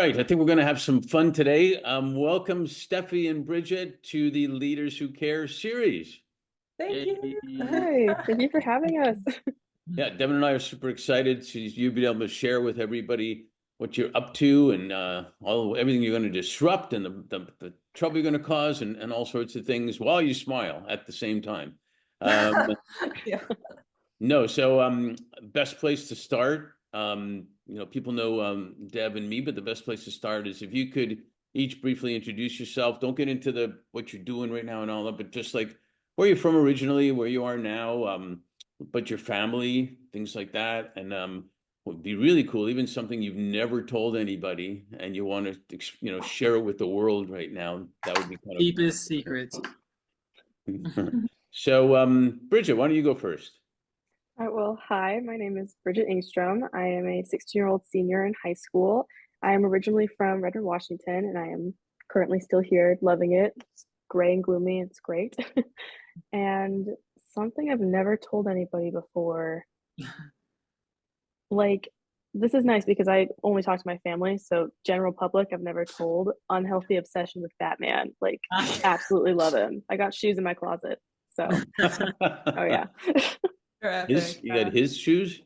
right, I think we're going to have some fun today. Welcome, Steffi and Bridget, to the Leaders Who Care series. Thank you. Hi, thank you for having us. Yeah, Devin and I are super excited to you be able to share with everybody what you're up to and everything you're going to disrupt and the trouble you're going to cause and all sorts of things while you smile at the same time. Yeah. No, so best place to start. People know Deb and me, but the best place to start is if you could each briefly introduce yourself. Don't get into the what you're doing right now and all that, but just like where you're from originally, where you are now, but your family, things like that, and would be really cool. Even something you've never told anybody, and you want to, share it with the world right now. That would be kind of Deepest secrets. So, Bridget, why don't you go first? All right, well, hi, my name is Bridget Engstrom. I am a 16-year-old senior in high school. I am originally from Redmond, Washington, and I am currently still here, loving it. It's gray and gloomy, it's great. And something I've never told anybody before, like, this is nice because I only talk to my family, so general public, I've never told. Unhealthy obsession with Batman. Like, absolutely love him. I got shoes in my closet, so, oh yeah. You're epic. You got his shoes?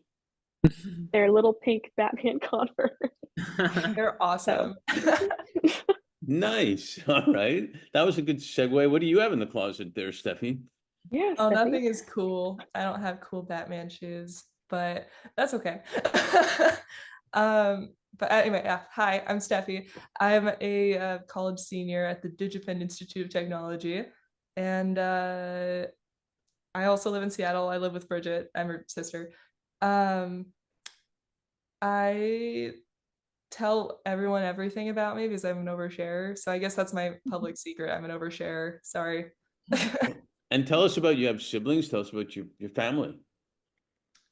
They're little pink Batman Converse. You're awesome. Nice. All right. That was a good segue. What do you have in the closet there, Steffi? Yeah, Oh, Steffi. nothing is cool. I don't have cool Batman shoes, but that's okay. But anyway, yeah. Hi, I'm Steffi. I'm a college senior at the DigiPen Institute of Technology, and I also live in Seattle. I live with Bridget. I'm her sister. Um, I tell everyone everything about me because I'm an oversharer. So I guess that's my public secret. I'm an oversharer. Sorry. And tell us about you have siblings. Tell us about your family.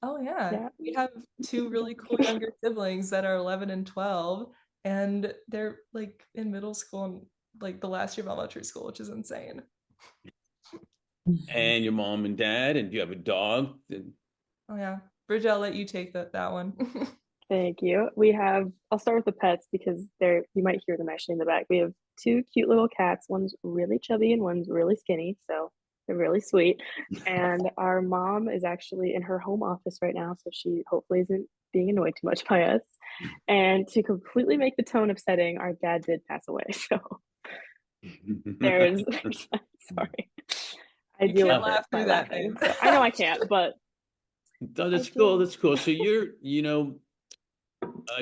Oh yeah. Yeah. We have two really cool younger siblings that are 11 and 12, and they're like in middle school and like the last year of elementary school, which is insane. And your mom and dad, and you have a dog. Oh yeah. Bridget, I'll let you take that one. Thank you. I'll start with the pets because you might hear them actually in the back. We have two cute little cats. One's really chubby and one's really skinny, so they're really sweet. And our mom is actually in her home office right now, so she hopefully isn't being annoyed too much by us. And to completely make the tone upsetting, our dad did pass away. So there's sorry. I You deal can't with it laugh by through that laughing. thing. So I know I can't, but Oh, that's cool. That's cool. So I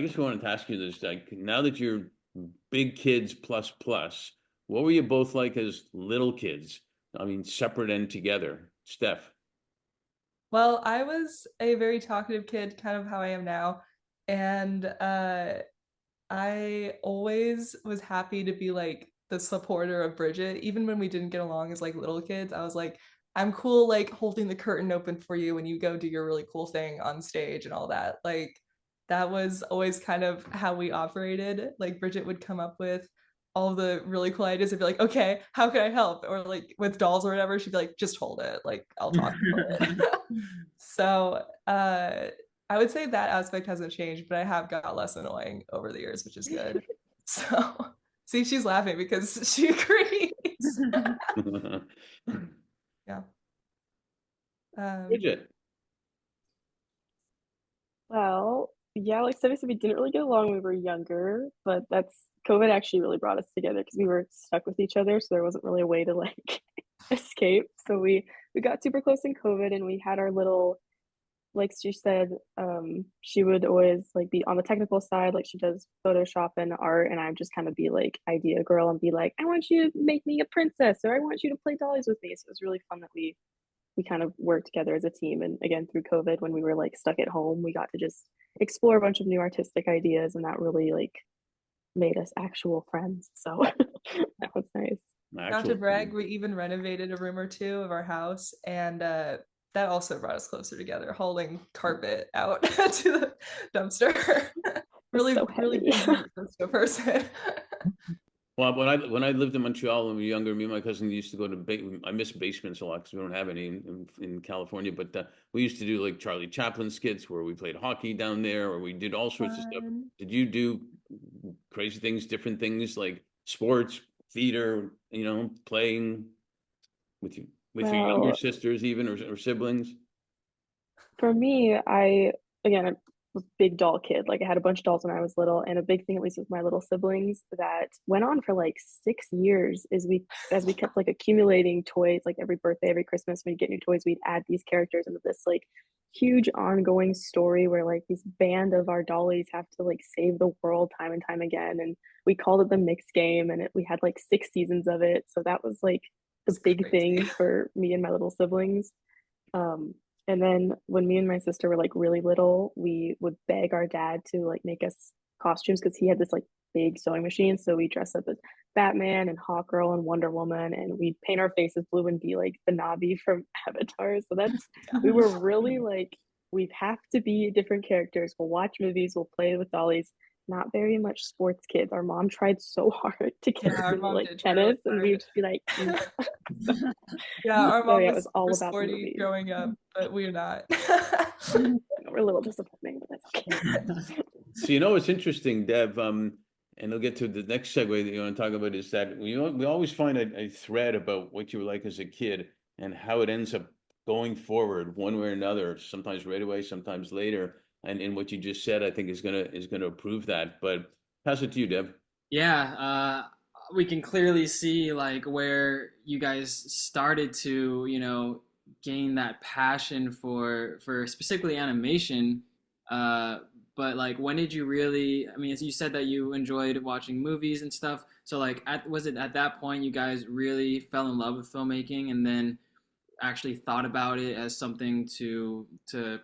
guess we wanted to ask you this, like, now that you're big kids plus plus, what were you both like as little kids? I mean, separate and together. Steph. Well, I was a very talkative kid, kind of how I am now. And I always was happy to be like the supporter of Bridget. Even when we didn't get along as like little kids, I was like, I'm cool, like holding the curtain open for you when you go do your really cool thing on stage and all that. Like, that was always kind of how we operated. Like, Bridget would come up with all the really cool ideas. I'd be like, okay, how can I help? Or like with dolls or whatever, she'd be like, just hold it. Like, I'll talk about it. So I would say that aspect hasn't changed, but I have got less annoying over the years, which is good. So see, she's laughing because she agrees. Yeah. Bridget. Well, yeah, like Stevie said, we didn't really get along when we were younger, but COVID actually really brought us together because we were stuck with each other, so there wasn't really a way to like escape. So we got super close in COVID, and we had our little, like she said, she would always like be on the technical side, like she does Photoshop and art, and I'd just kind of be like idea girl and be like, I want you to make me a princess, or I want you to play dollies with me. So it was really fun that we kind of worked together as a team. And again, through COVID, when we were like stuck at home, we got to just explore a bunch of new artistic ideas, and that really like made us actual friends. So that was nice. Not to brag, we even renovated a room or two of our house, and that also brought us closer together, hauling carpet out to the dumpster. Really, so really big close to a person. Well, when I lived in Montreal when we were younger, me and my cousin used to go to I miss basements a lot because we don't have any in California. But we used to do like Charlie Chaplin skits where we played hockey down there, or we did all sorts of stuff. Did you do crazy things, different things like sports, theater, playing with you, with your younger Well, sisters even, or siblings? for me, again, I was a big doll kid. Like I had a bunch of dolls when I was little, and a big thing, at least with my little siblings, that went on for like 6 years is as we kept like accumulating toys, like every birthday, every Christmas, we'd get new toys, we'd add these characters into this like huge ongoing story where like this band of our dollies have to like save the world time and time again. And we called it the mix game, and we had like 6 seasons of it. So that was like the It's big crazy. thing for me and my little siblings. Um, and then when me and my sister were like really little, we would beg our dad to like make us costumes because he had this like big sewing machine. So we dressed up as Batman and Hawkgirl and Wonder Woman, and we'd paint our faces blue and be like the Navi from Avatar. So we were really like, we have to be different characters. We'll watch movies, we'll play with dollies. Not very much sports kids. Our mom tried so hard to get Yeah, us our into mom like did try really tennis, and we hard. would just be like, no. So, Yeah, our so mom yeah, it was was all super about the sporty movies. growing up, but we're not. We're a little disappointing, but that's okay. So what's interesting, Dev, and we'll get to the next segue that you want to talk about is that we always find a thread about what you were like as a kid and how it ends up going forward one way or another, sometimes right away, sometimes later. And what you just said, I think is gonna prove that. But pass it to you, Dev. Yeah, we can clearly see like where you guys started to, gain that passion for specifically animation. Uh, but like, when did you really? I mean, as you said that you enjoyed watching movies and stuff. So like, was it at that point you guys really fell in love with filmmaking, and then actually thought about it as something to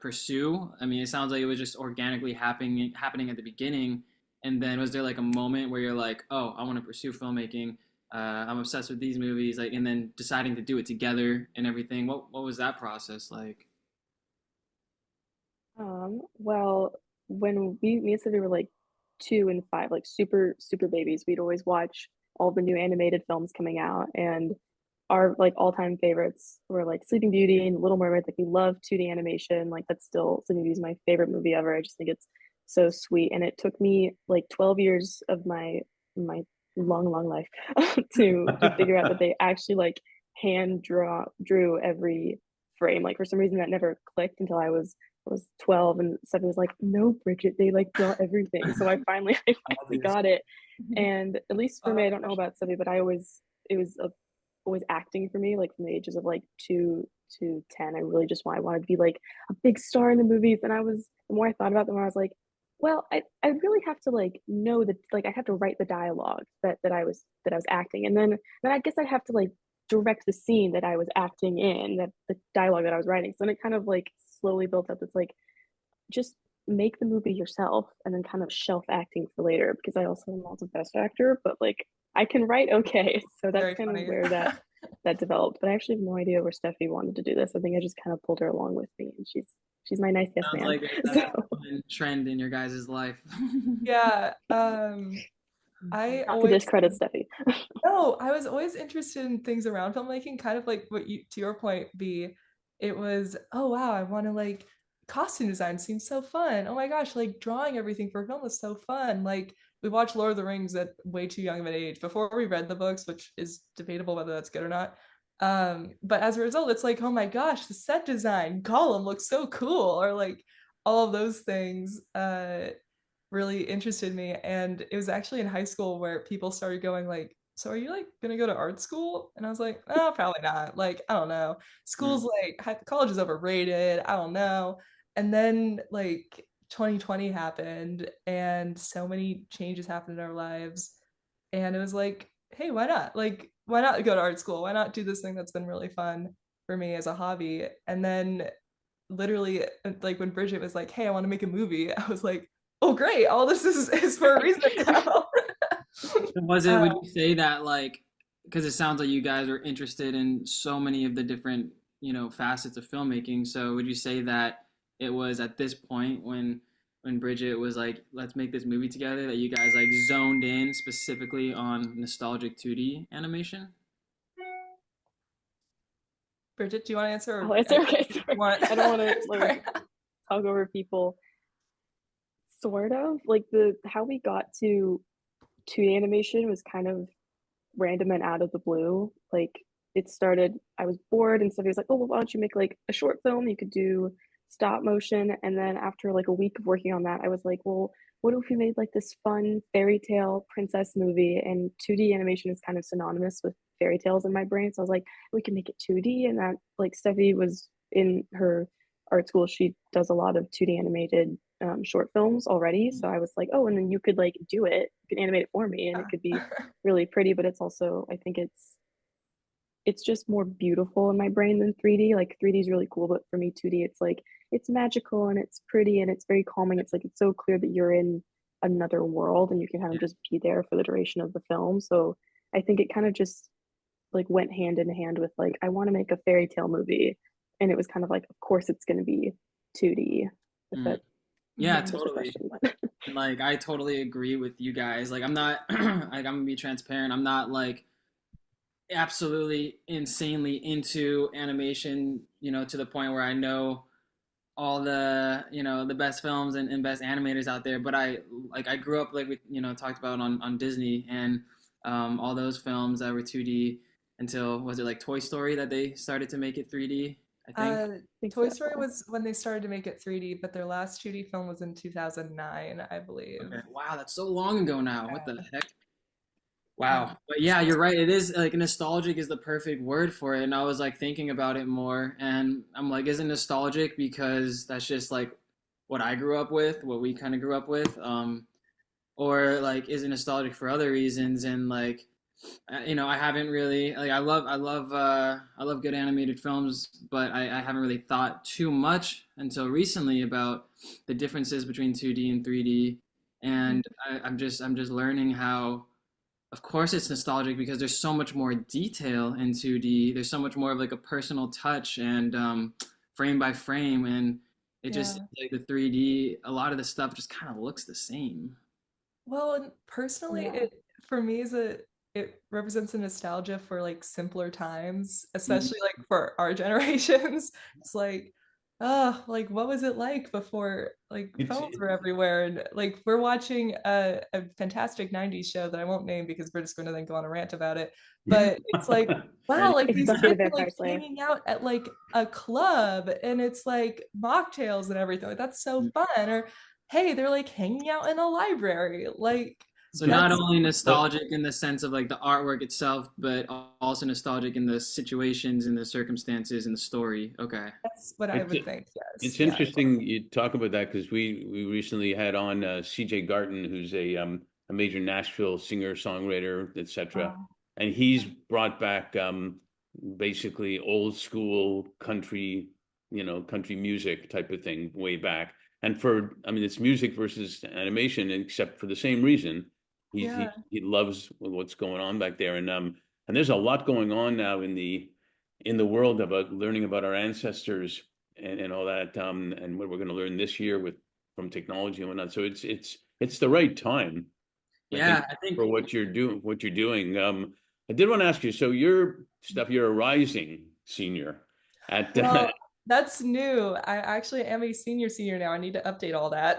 pursue? I mean, it sounds like it was just organically happening at the beginning, and then was there like a moment where you're like, oh, I want to pursue filmmaking? I'm obsessed with these movies, like, and then deciding to do it together and everything. What was that process like? Well, when me and Sophie were like 2 and 5, like super, super babies, we'd always watch all the new animated films coming out. And our like all-time favorites were like Sleeping Beauty and Little Mermaid. Like we love 2D animation. Like that's still Sleeping Beauty is my favorite movie ever. I just think it's so sweet. And it took me like 12 years of my long, long life to figure out that they actually like drew every frame. Like for some reason that never clicked until I was 12, and Stephanie was like, no, Bridget, they like draw everything. So I finally got it. And at least for Oh me, my I don't know gosh. about Steffi, but it was always acting for me, like from the ages of like 2 to 10. I wanted to be like a big star in the movies. And the more I thought about them, I was like, well, I really have to like know that, like I have to write the dialogue that I was acting. And then I guess I'd have to like direct the scene that I was acting in, that the dialogue that I was writing. So then it kind of like slowly built up. It's like, just make the movie yourself and then kind of shelf acting for later, because I also am not the best actor, but like I can write okay. So that's Very kind of funny. where that developed. But I actually have no idea where Steffi wanted to do this. I think I just kind of pulled her along with me, and she's my nice yes Sounds man. like that's So a common trend in your guys' life. Yeah, I not to always discredit Steffi. no, I was always interested in things around filmmaking, kind of like what you, to your point, B, it was, oh wow, I want to like costume design seems so fun. Oh my gosh, like drawing everything for film is so fun. Like we watched Lord of the Rings at way too young of an age before we read the books, which is debatable whether that's good or not. But as a result, it's like, oh my gosh, the set design, Gollum looks so cool, or like all of those things. Really interested me, and it was actually in high school where people started going like, so are you like gonna go to art school? And I was like, oh, probably not, like I don't know, school's Mm. like college is overrated, I don't know. And then like 2020 happened and so many changes happened in our lives, and it was like, hey, why not, like why not go to art school, why not do this thing that's been really fun for me as a hobby? And then literally, like when Bridget was like, hey, I want to make a movie, I was like, oh great, all this is for a reason now. Would uh, you say that like, because it sounds like you guys are interested in so many of the different, facets of filmmaking. So would you say that it was at this point when Bridget was like, let's make this movie together, that you guys like zoned in specifically on nostalgic 2D animation? Bridget, do you want to answer, Oh, or it's I okay. you Sorry. want I don't want to like sorry. talk over people. Sort of like the how we got to 2D animation was kind of random and out of the blue. Like it started, I was bored and somebody was like, oh, well, why don't you make like a short film? You could do stop motion. And then after like a week of working on that, I was like, well, what if we made like this fun fairy tale princess movie? And 2D animation is kind of synonymous with fairy tales in my brain. So I was like, we can make it 2D. And that like Steffi was in her art school, she does a lot of 2D animated short films already. So I was like, oh, and then you could like do it, you can animate it for me and it could be really pretty, but it's also, I think it's just more beautiful in my brain than 3D. Like 3D is really cool, but for me 2D it's like it's magical and it's pretty and it's very calming. It's like it's so clear that you're in another world and you can kind of just be there for the duration of the film. So I think it kind of just like went hand in hand with like I want to make a fairy tale movie, and it was kind of like of course it's going to be 2D. If that Yeah, answers the totally. question. And like I totally agree with you guys. Like I'm not like I'm gonna be transparent. I'm not like absolutely insanely into animation, to the point where I know all the the best films and best animators out there. But I grew up like we talked about on Disney and all those films that were 2D until, was it like Toy Story that they started to make it 3D, I think. Toy Story was when they started to make it 3D, but their last 2D film was in 2009, I believe. Okay. Wow, that's so long ago now. What the heck? Wow. Yeah. But yeah, you're right. It is like nostalgic is the perfect word for it. And I was like thinking about it more and I'm like, is it nostalgic because that's just like what I grew up with, what we kind of grew up with? Or like is it nostalgic for other reasons? And like I haven't really like I love good animated films, but I haven't really thought too much until recently about the differences between 2D and 3D. And I'm just learning how, of course it's nostalgic because there's so much more detail in 2D. There's so much more of like a personal touch and frame by frame, and it just Yeah. like the 3D, a lot of the stuff just kind of looks the same. Well, and personally, Yeah. it for me is it represents a nostalgia for like simpler times, Mhm. especially like for our generations. It's like, oh, like what was it like before like It's phones were everywhere? And like we're watching a fantastic 90s show that I won't name because we're just going to then go on a rant about it. But it's like, wow, Right. like It's these Buffy the kids are Vampire like Slayer. hanging out at like a club and it's like mocktails and everything. Like that's so fun. Or hey, they're like hanging out in a library. Like So not that's only but nostalgic in the sense of like the artwork itself, but also nostalgic in the situations and the circumstances and the story. Okay. that's what I it's would think. Yes. it's Yeah. interesting you talk about that because we recently had on CJ Garton, who's a major Nashville singer songwriter, etc. Wow. And he's brought back basically old school country, country music type of thing way back. And I mean, it's music versus animation, except for the same reason. He's Yeah. he loves what's going on back there, and there's a lot going on now in the world about learning about our ancestors and all that, and what we're going to learn this year with from technology and whatnot. So it's the right time, I think, Yeah, I think. for what you're doing. I did want to ask you. So you're a rising senior at Well, that's new. I actually am a senior now. I need to update all that.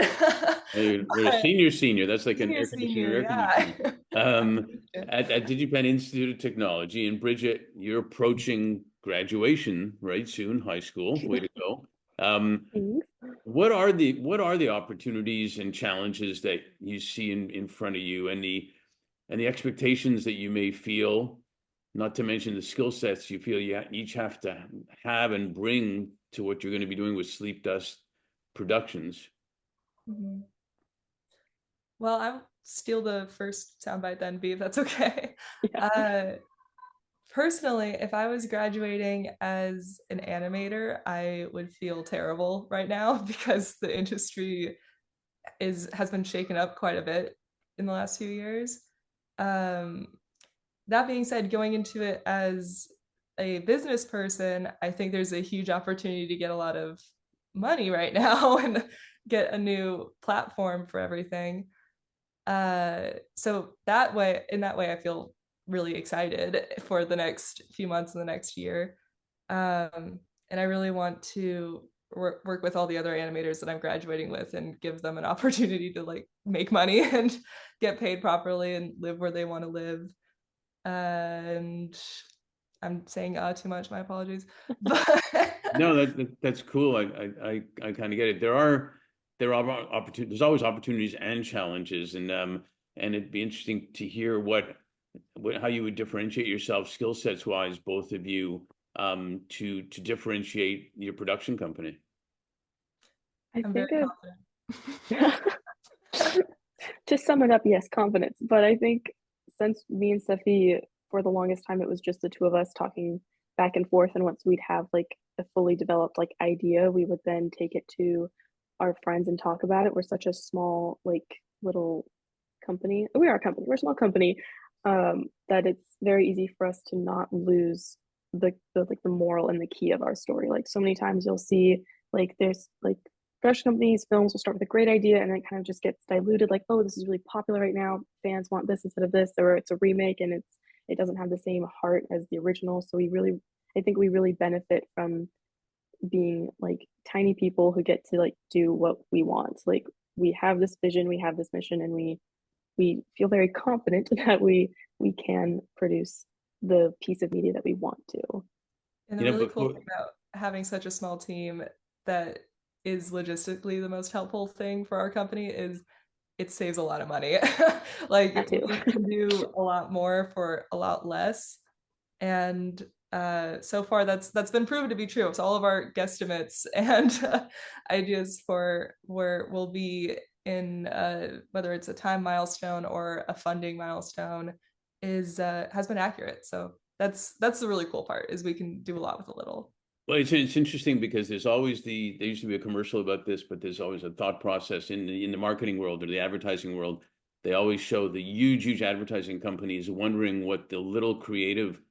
we're a But senior. That's like an air conditioner, senior, air yeah. conditioning. At DigiPen Institute of Technology. And Bridget, you're approaching graduation right soon, high school. Way to go. Thanks. What are the opportunities and challenges that you see in front of you, and the expectations that you may feel, not to mention the skill sets you feel you each have to have and bring to what you're going to be doing with Sleepdust Productions? Mhm. Well, I'll steal the first soundbite then, B, if that's okay. Yeah. Uh, Personally, if I was graduating as an animator, I would feel terrible right now because the industry has been shaken up quite a bit in the last few years. Um, that being said, going into it as a business person, I think there's a huge opportunity to get a lot of money right now and get a new platform for everything. So in that way, I feel really excited for the next few months and the next year. And I really want to work with all the other animators that I'm graduating with and give them an opportunity to like make money and get paid properly and live where they want to live. And I'm saying too much, my apologies. But No, that's cool. I kind of get it. There are opportunities. There's always opportunities and challenges, and it'd be interesting to hear how you would differentiate yourself skill sets wise, both of you, to differentiate your production company. I I'm think very confident. to sum it up, yes, confidence. But I think since me and Steffi, for the longest time, it was just the two of us talking back and forth. And once we'd have like a fully developed like idea, we would then take it to our friends and talk about it. We're such a small, like little company. We are a company. We're a small company. That it's very easy for us to not lose the like the moral and the key of our story. Like so many times you'll see like there's like production companies, films will start with a great idea and then it kind of just gets diluted. Like, oh, this is really popular right now. Fans want this instead of this, or it's a remake and it doesn't have the same heart as the original. So I think we really benefit from being like tiny people who get to like do what we want. Like we have this vision, we have this mission, and we feel very confident that we can produce the piece of media that we want to. And the You know, really but cool thing about having such a small team that is logistically the most helpful thing for our company is it saves a lot of money. Like That too. we can do a lot more for a lot less. And so far that's been proven to be true. It's all of our guesstimates and ideas for where we'll be in whether it's a time milestone or a funding milestone is has been accurate. So that's the really cool part is we can do a lot with a little. well, it's interesting because there used to be a commercial about this, but there's always a thought process in the marketing world or the advertising world. They always show the huge advertising companies wondering what the little creative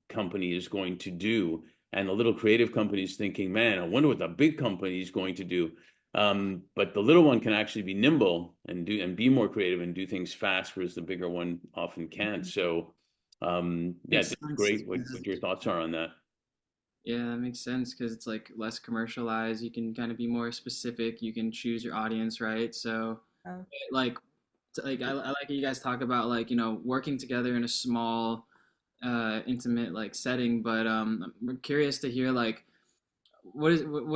company is going to do, and the little creative company is thinking, man, I wonder what the big company is going to do. But the little one can actually be nimble and be more creative and do things fast, whereas the bigger one often can't. So, yeah, Makes it's sense. great what your thoughts are on that. Yeah, that makes sense because it's like less commercialized. You can kind of be more specific. You can choose your audience, right? So, Uh, like, I like you guys talk about like working together in a small, intimate like setting. But I'm curious to hear like what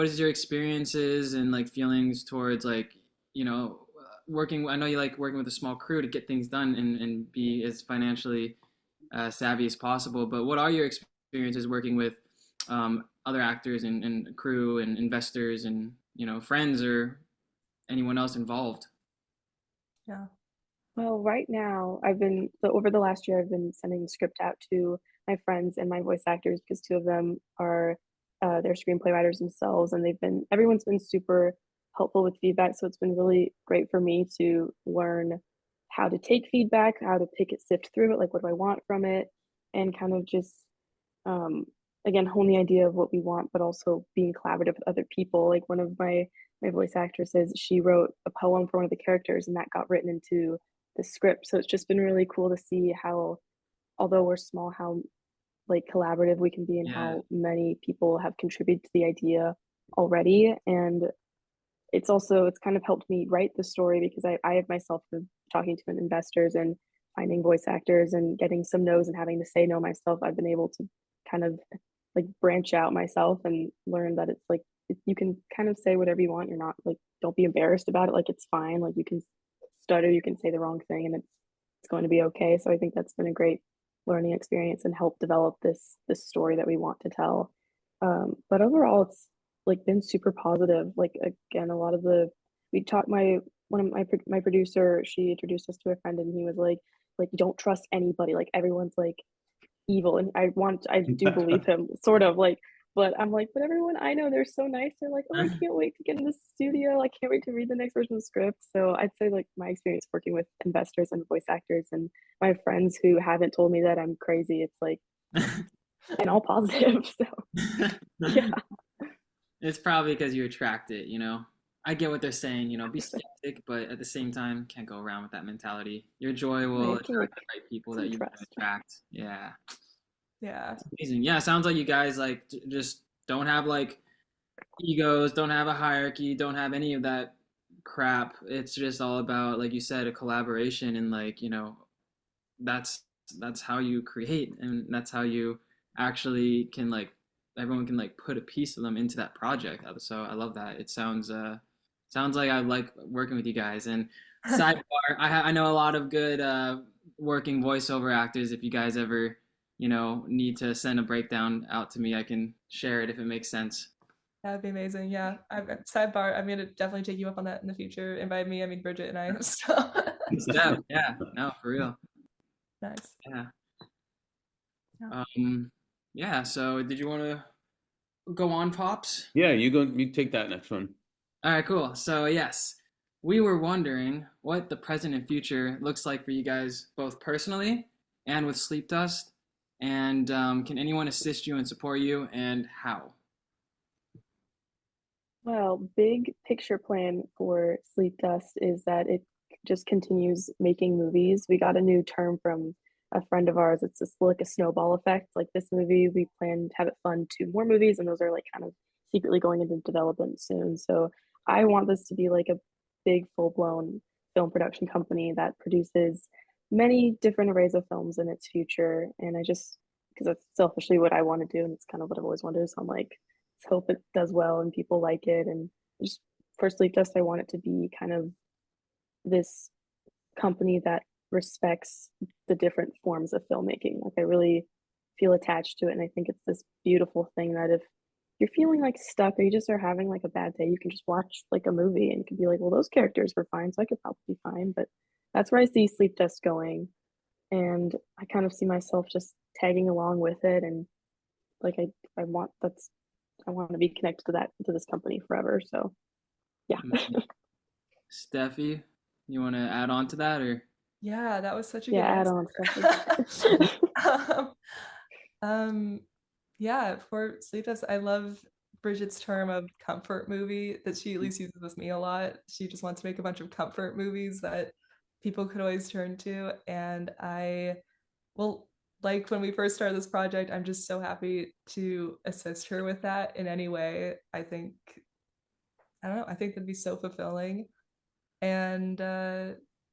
is your experiences and like feelings towards like working. I know you like working with a small crew to get things done and be as financially savvy as possible. But what are your experiences working with other actors and crew and investors and friends or anyone else involved? yeah. Well, right now, over the last year, I've been sending the script out to my friends and my voice actors because two of them are they're screenplay writers themselves, and everyone's been super helpful with feedback. So it's been really great for me to learn how to take feedback, how to pick it, sift through it, like what do I want from it, and kind of just um, again hone the idea of what we want, but also being collaborative with other people. Like one of my voice actresses, she wrote a poem for one of the characters, and that got written into the script. So it's just been really cool to see how, although we're small, how like collaborative we can be and Yeah. how many people have contributed to the idea already. And it's kind of helped me write the story because I have myself been talking to investors and finding voice actors and getting some no's and having to say no myself. I've been able to kind of like branch out myself and learn that it's like you can kind of say whatever you want. You're not like, don't be embarrassed about it. Like it's fine. Like you can stutter, you can say the wrong thing, and it's going to be okay. So I think that's been a great learning experience and help develop this story that we want to tell. But overall, it's like been super positive. Like again, a lot of the we talked my one of my producer, she introduced us to a friend, and he was like don't trust anybody. Like everyone's like evil, and I do believe him, sort of like. But I'm like, but everyone I know, they're so nice. They're like, oh, I can't wait to get in the studio. I can't wait to read the next version of the script. So I'd say like my experience working with investors and voice actors and my friends who haven't told me that I'm crazy, it's like and all positive. So yeah. It's probably because you attract it, I get what they're saying, be skeptic, but at the same time, can't go around with that mentality. Your joy will I feel attract like the right people some that you want to trust. attract. Yeah. Yeah. Amazing. Yeah, sounds like you guys like just don't have like egos, don't have a hierarchy, don't have any of that crap. It's just all about, like you said, a collaboration, and like, that's that's how you create, and that's how you actually can like everyone can like put a piece of them into that project. So I love that. It sounds like I like working with you guys. And sidebar, I know a lot of good working voiceover actors. If you guys ever need to send a breakdown out to me, I can share it if it makes sense. That'd be amazing. Yeah. Sidebar, I'm gonna definitely take you up on that in the future. And by me, I mean Bridget and I. So Steph, yeah, no, for real. nice. Yeah. Yeah. Yeah, so did you want to go on, Pops? Yeah, you take that next one. All right, cool. So, yes, we were wondering what the present and future looks like for you guys, both personally and with Sleep Dust. And can anyone assist you and support you, and how? Well, big picture plan for Sleep Dust is that it just continues making movies. We got a new term from a friend of ours. It's just like a snowball effect. Like this movie, we plan to have it fund two more movies, and those are like kind of secretly going into development soon. So I want this to be like a big, full blown film production company that produces many different arrays of films in its future. And I just, because that's selfishly what I want to do, and it's kind of what I've always wanted. So I'm like, let's hope it does well and people like it. And just for Sleep Dust, I want it to be kind of this company that respects the different forms of filmmaking. Like I really feel attached to it, and I think it's this beautiful thing that if you're feeling like stuck or you just are having like a bad day, you can just watch like a movie and you can be like, well, those characters were fine, so I could probably be fine. But that's where I see Sleep Dust going, and I kind of see myself just tagging along with it, and like I want that's I want to be connected to this company forever. So yeah. Steffi, you want to add on to that, or? Yeah, that was such a Yeah, good add answer. on Stephanie. um, um, yeah, for Sleepless, I love Bridget's term of comfort movie that she at least uses with me a lot. She just wants to make a bunch of comfort movies that people could always turn to. And well, like when we first started this project, I'm just so happy to assist her with that in any way. I don't know, I think that'd be so fulfilling. And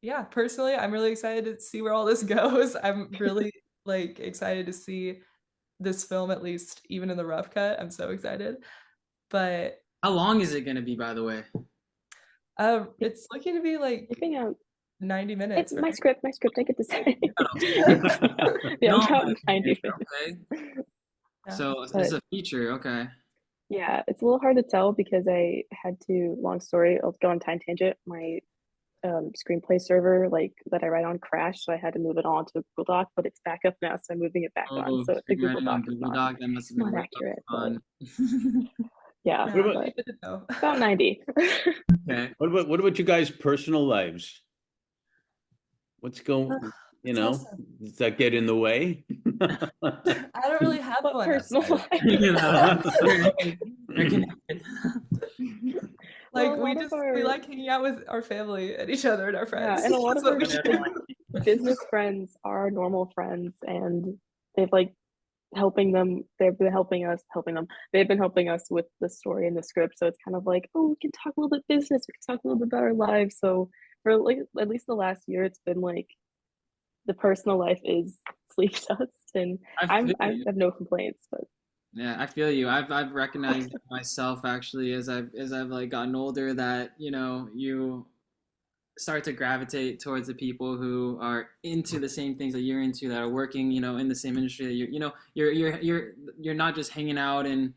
yeah, personally, I'm really excited to see where all this goes. I'm really like excited to see this film, at least even in the rough cut. I'm so excited. But How long is it going to be, by the way? it's looking to be like Picking out 90 minutes, my right? script, I get to say. Yeah, No, about but 90 okay. minutes. Yeah. So it's But a feature, okay. yeah, it's a little hard to tell because I had to, long story, I'll go on time tangent. My screenplay server like that I write on crashed, so I had to move it on to Google Doc, but it's back up now, so I'm moving it back on. Oh, So if the Google screenwriting on Doc is Google Doc, that must have been not way accurate, but fun. yeah, What Yeah, about but good to know. about 90. Okay. what about you guys' personal lives? What's going, That's awesome. does that get in the way? I don't really have But one personal outside. life. They're connected. Well, Like a lot of we our like hanging out with our family and each other and our yeah, friends. and a lot That's of what our we like do. business friends are normal friends, and they've like helping them. They've been helping them. They've been helping us with the story and the script. So it's kind of like, oh, we can talk a little bit business. We can talk a little bit about our lives. So for like at least the last year, it's been like the personal life is Sleep Dust, and I feel I you. have no complaints. But Yeah, I feel you. I've recognized myself actually as I've like gotten older that, you start to gravitate towards the people who are into the same things that you're into, that are working, in the same industry that you're not just hanging out and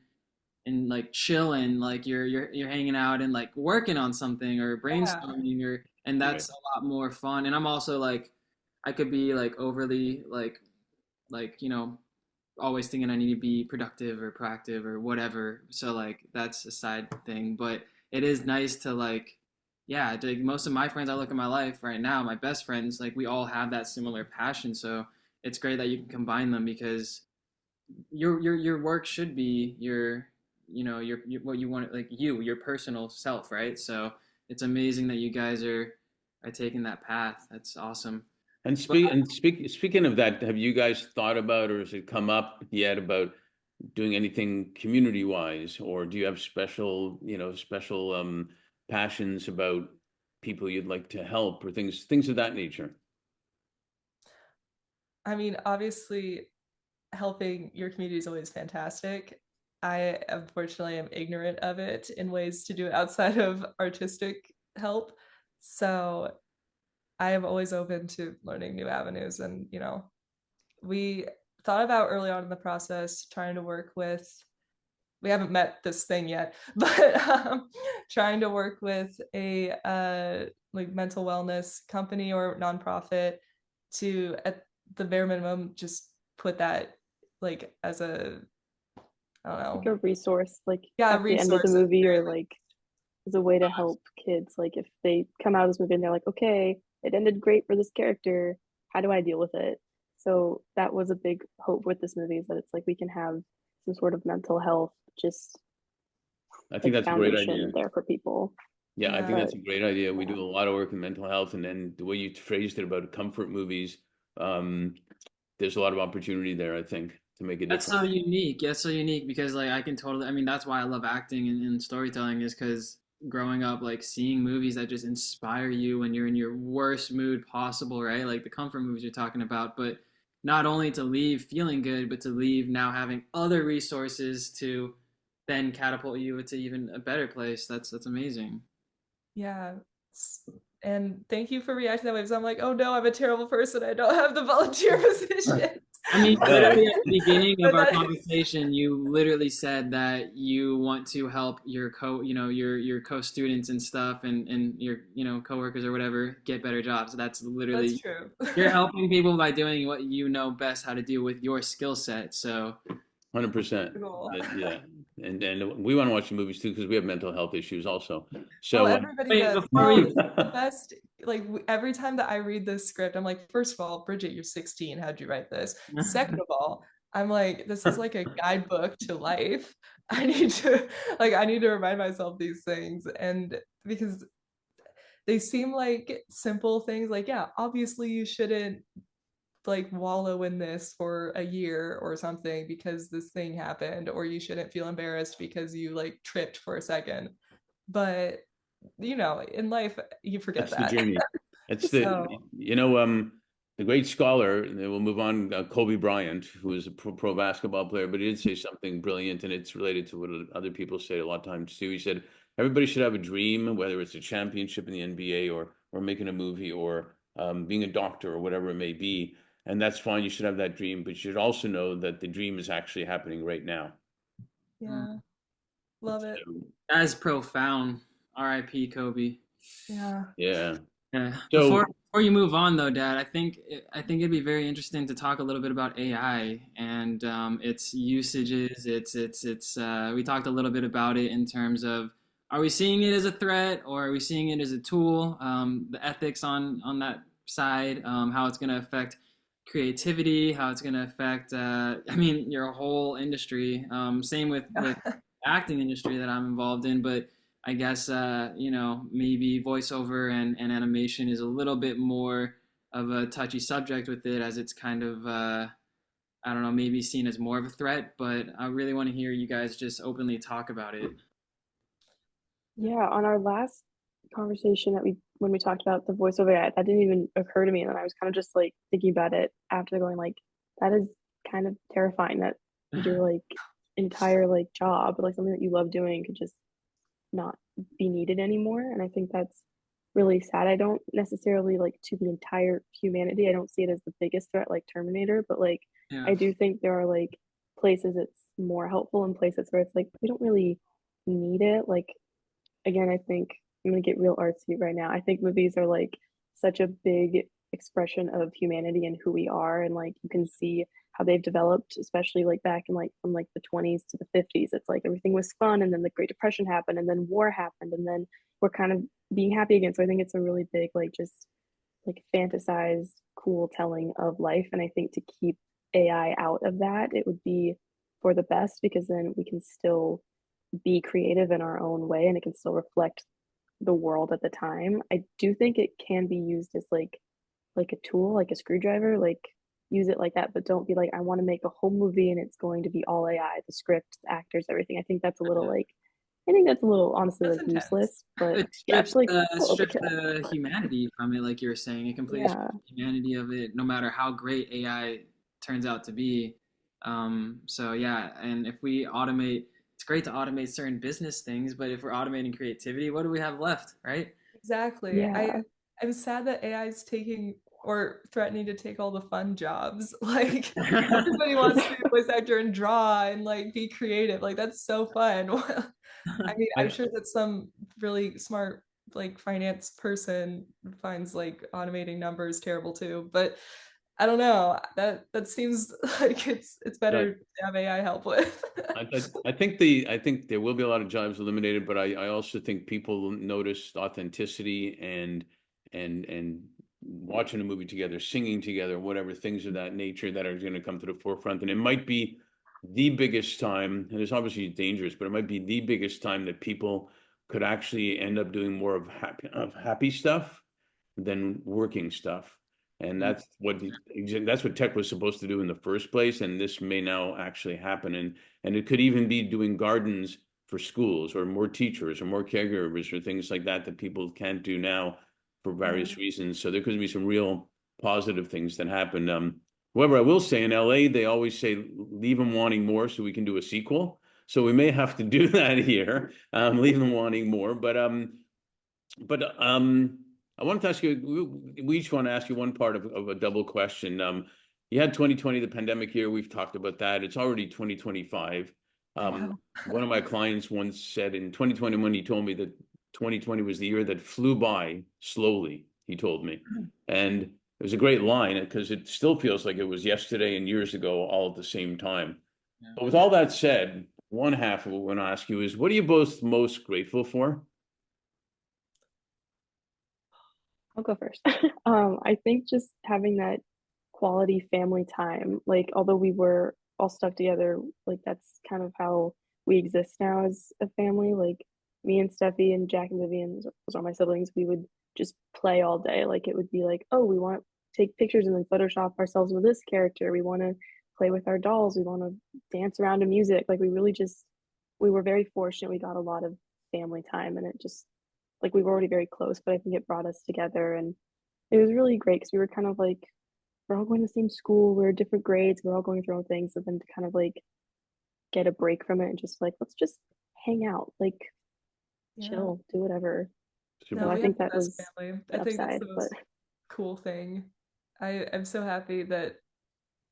like chilling, like you're hanging out and like working on something or Yeah. brainstorming, and Right. that's a lot more fun. And I'm also like, I could be like overly like always thinking I need to be productive or proactive or whatever. So like that's a side thing, but it is nice to like, yeah, like most of my friends I look at my life right now, my best friends, like we all have that similar passion. So it's great that you can combine them, because your work should be your what you want, like your personal self, right? So it's amazing that you guys are taking that path. That's awesome. And But speaking of that, have you guys thought about, or has it come up yet about doing anything community wise, or do you have special, special passions about people you'd like to help, or things of that nature? I mean, obviously, helping your community is always fantastic. I unfortunately am ignorant of it in ways to do it outside of artistic help. So I am always open to learning new avenues. And, we thought about early on in the process trying to work with, we haven't met this thing yet, but trying to work with a like mental wellness company or nonprofit to, at the bare minimum, just put that like as a, I don't Like know, a resource, like yeah, at the end of the resource. movie, or like as a way to help kids. Like if they come out of this movie and they're like, okay, it ended great for this character. How do I deal with it? So that was a big hope with this movie, is that it's like we can have some sort of mental health, just I think like that's a great idea. foundation there for people. Yeah, I think Yeah. that's a great idea. We Yeah. do a lot of work in mental health, and then the way you phrased it about comfort movies, um, there's a lot of opportunity there, I think, to make a That's difference. so unique. That's so unique because like I can totally. I mean, that's why I love acting and storytelling is because growing up, like seeing movies that just inspire you when you're in your worst mood possible, right? Like the comfort movies you're talking about, but not only to leave feeling good, but to leave now having other resources to then catapult you into even a better place. That's amazing. Yeah. And thank you for reacting that way, because I'm like, oh no, I'm a terrible person. I don't have the volunteer position. I mean, No. literally at the beginning of But our that- conversation, you literally said that you want to help your your co-students and stuff and your, coworkers or whatever get better jobs. That's That's literally true. you're helping people by doing what you know best how to do with your skill set. So, 100%. Cool. Yeah. And we want to watch the movies too because we have mental health issues also. Well, So everybody wait, does. before No, we the best, like every time that I read this script, I'm like, first of all, Bridget, you're 16. How'd you write this? Second of all, I'm like, this is like a guidebook to life. I need to remind myself these things. And because they seem like simple things, like, yeah, obviously you shouldn't like wallow in this for a year or something because this thing happened, or you shouldn't feel embarrassed because you like tripped for a second. But in life you forget that's the that. journey. It's So the great scholar, and then we'll move on, Kobe Bryant, who was a pro basketball player, but he did say something brilliant, and it's related to what other people say a lot of times too. He said, everybody should have a dream, whether it's a championship in the NBA or making a movie or being a doctor or whatever it may be. And that's fine. You should have that dream, but you should also know that the dream is actually happening right now. yeah, love it. So, as profound. R.I.P. Kobe. Yeah. yeah. Yeah. So Before you move on though, Dad, I think it'd be very interesting to talk a little bit about AI and its usages. It's we talked a little bit about it in terms of are we seeing it as a threat or are we seeing it as a tool? The ethics on that side, how it's going to affect creativity, how it's going to affect I mean your whole industry. Same with acting industry that I'm involved in, but I guess maybe voiceover and animation is a little bit more of a touchy subject with it, as it's kind of I don't know, maybe seen as more of a threat. But I really want to hear you guys just openly talk about it. Yeah, on our last conversation that we when we talked about the voiceover, that didn't even occur to me, and then I was kind of just like thinking about it after, going like, that is kind of terrifying that your like entire like job, like something that you love doing, could just not be needed anymore. And I think that's really sad. I don't necessarily like to the entire humanity. I don't see it as the biggest threat like Terminator, but like Yeah. I do think there are like places it's more helpful and places where it's like we don't really need it. Like again, I think I'm gonna get real artsy right now. I think movies are like such a big expression of humanity and who we are, and like you can see how they've developed, especially like back in like from like the 20s to the 50s. It's like everything was fun, and then the Great Depression happened, and then war happened, and then we're kind of being happy again. So I think it's a really big like just like fantasized cool telling of life, and I think to keep AI out of that, it would be for the best, because then we can still be creative in our own way and it can still reflect the world at the time. I do think it can be used as like a tool, like a screwdriver. Like use it like that, but don't be like, I want to make a whole movie and it's going to be all AI, the script, the actors, everything. I think that's a little like, I think that's a little honestly That's like intense. useless, but It yeah, strips it's like the a little bit strips the humanity from it, like you were saying. It completely yeah. strips the humanity of it, no matter how great AI turns out to be. So yeah, and if we automate, it's great to automate certain business things, but if we're automating creativity, what do we have left, right? Exactly. Yeah. I'm sad that AI is taking or threatening to take all the fun jobs. Like everybody wants to be a voice actor and draw and like be creative. Like that's so fun. I mean, I'm I, sure that some really smart like finance person finds like automating numbers terrible too, but I don't know. That seems like it's uh, better to have AI help with. I think there will be a lot of jobs eliminated, but I also think people notice authenticity and watching a movie together, singing together, whatever things of that nature that are going to come to the forefront. And it might be the biggest time, and it's obviously dangerous, but it might be the biggest time that people could actually end up doing more of happy stuff than working stuff. And that's what tech was supposed to do in the first place. And this may now actually happen. And it could even be doing gardens for schools or more teachers or more caregivers or things like that that people can't do now for Yeah. various reasons. So there could be some real positive things that happen. However, I will say in LA, they always say leave them wanting more so we can do a sequel. So we may have to do that here, leave them wanting more. But I wanted to ask you, we each want to ask you one part of a double question. You had 2020, the pandemic year. We've talked about that. It's already 2025. I know. One of my clients once said in 2021, he told me that 2020 was the year that flew by slowly, he told me. And it was a great line because it still feels like it was yesterday and years ago all at the same time. Yeah. But with all that said, one half of what I want to ask you is, what are you both most grateful for? I'll go first. I think just having that quality family time, like although we were all stuck together, like that's kind of how we exist now as a family. Like me and Steffi and Jack and Vivian, those are my siblings, we would just play all day. Like it would be like, oh, we want to take pictures and then Photoshop ourselves with this character. We want to play with our dolls. We want to dance around to music. Like we were very fortunate. We got a lot of family time and it just like we were already very close, but I think it brought us together and it was really great because we were kind of like we're all going to the same school, we're different grades, we're all going through our own things, and then to kind of like get a break from it and just like let's just hang out, like Yeah. chill, do whatever. No, So I we have think the that best was family. I an think that's upside, the but most cool thing. I'm so happy that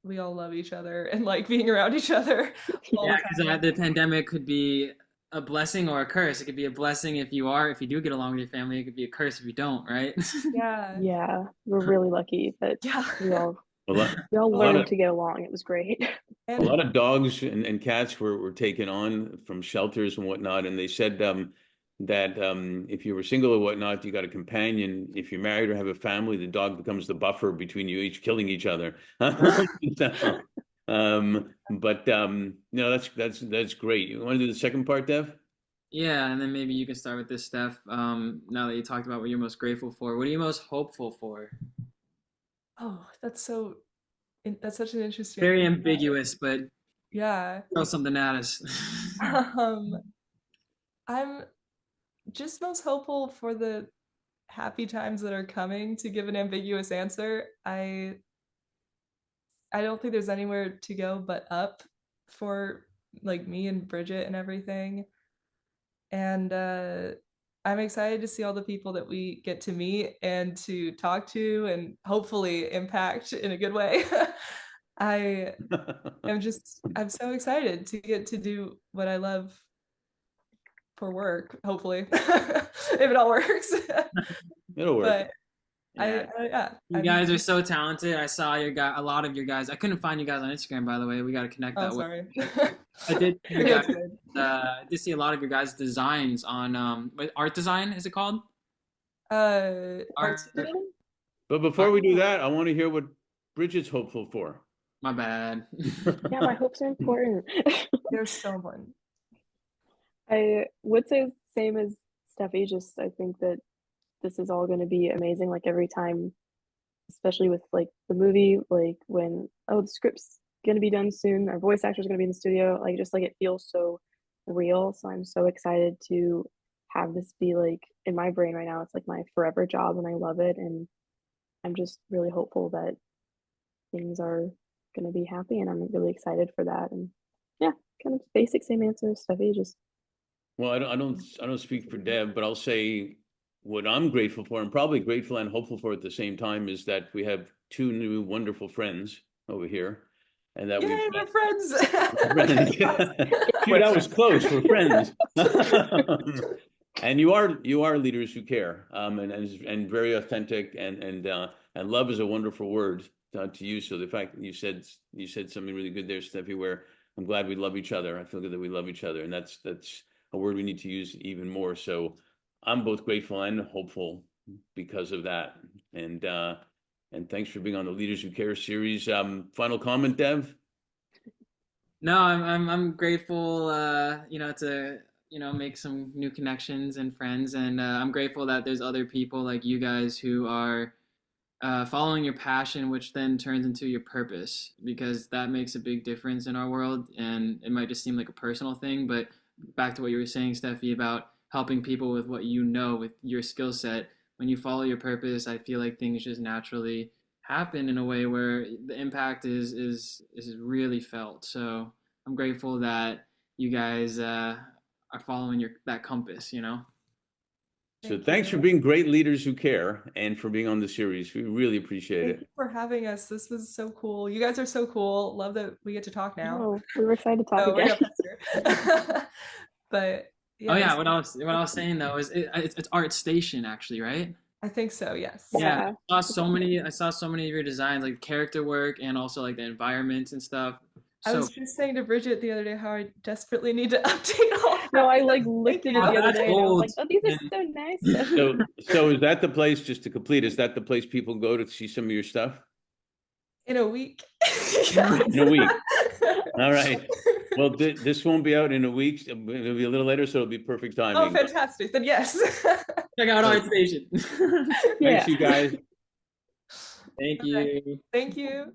we all love each other and like being around each other all Yeah, the yeah, because time. the pandemic could be a blessing or a curse. It could be a blessing if you do get along with your family. It could be a curse if you don't, right? Yeah. yeah, we're really lucky that Yeah. we all A lot, we all a lot Well, learned of to get along. It was great. a and lot of dogs and cats were taken on from shelters and whatnot, and they said that if you were single or whatnot, you got a companion. If you're married or have a family, the dog becomes the buffer between you each killing each other. So, no, that's great. You want to do the second part, Dev? Yeah, and then maybe you can start with this, Steph. Now that you talked about what you're most grateful for, what are you most hopeful for? oh, that's such an Very interesting ambiguous, but yeah. throw something at us. Um, I'm just most hopeful for the happy times that are coming to give an ambiguous answer. I don't think there's anywhere to go but up for like me and Bridget and everything. And I'm excited to see all the people that we get to meet and to talk to and hopefully impact in a good way. I I'm so excited to get to do what I love for work, hopefully. If it all works. It'll work. But Yeah, yeah, you guys are so talented. I saw a lot of your guys. I couldn't find you guys on Instagram, by the way. We got to connect oh that way. sorry. I did see you It's guys. good. I did see a lot of your guys' designs on art design. Is it called Art art? station? But before we do that, I want to hear what Bridget's hopeful for. My bad. yeah, my hopes are important. They're so important. I would say same as Steffi. Just I think that this is all going to be amazing. Like every time especially with like the movie, like when, oh, the script's gonna be done soon, our voice actor's gonna be in the studio, like just like it feels so real. So I'm so excited to have this be like in my brain right now. It's like my forever job and I love it. And I'm just really hopeful that things are gonna be happy and I'm really excited for that. And yeah, kind of basic same answer, Steffi, just Well, I don't speak for Deb, but I'll say what I'm grateful for, and probably grateful and hopeful for at the same time, is that we have two new wonderful friends over here, and that Yay, we're friends. friends. Phew, that was close. We're friends. And you are leaders who care, and very authentic, and love is a wonderful word to use. So the fact that you said something really good there, Steffi, where I'm glad we love each other. I feel good that we love each other, and that's a word we need to use even more. So I'm both grateful and hopeful because of that. And thanks for being on the Leaders Who Care series. Final comment, Dev? No, I'm grateful, to make some new connections and friends, and I'm grateful that there's other people like you guys who are following your passion, which then turns into your purpose, because that makes a big difference in our world. And it might just seem like a personal thing, but back to what you were saying, Steffi, about helping people with what you know, with your skill set. When you follow your purpose, I feel like things just naturally happen in a way where the impact is really felt. So I'm grateful that you guys are following that compass. So thanks for being great leaders who care and for being on the series. We really appreciate Thank it. you for having us. This was so cool. You guys are so cool. Love that we get to talk now. oh, we were excited to talk So we're again. gonna pass here. But yeah, Oh yeah, what I was saying though is it's Art Station actually, right? I think so. Yes. Yeah. I saw so many of your designs, like character work and also like the environments and stuff. I So was just saying to Bridget the other day how I desperately need to update all that. No, I So like thank looked at you. it the other that's day and I was old. like, oh, these are And so nice. So is that the place, just to complete, is that the place people go to see some of your stuff? In a week. In a week. All right. Well, this won't be out in a week. It'll be a little later, so it'll be perfect Oh, timing. fantastic. Then yes. check out Art Station. Yeah. Thanks, you guys. Thank Okay. you. Thank you.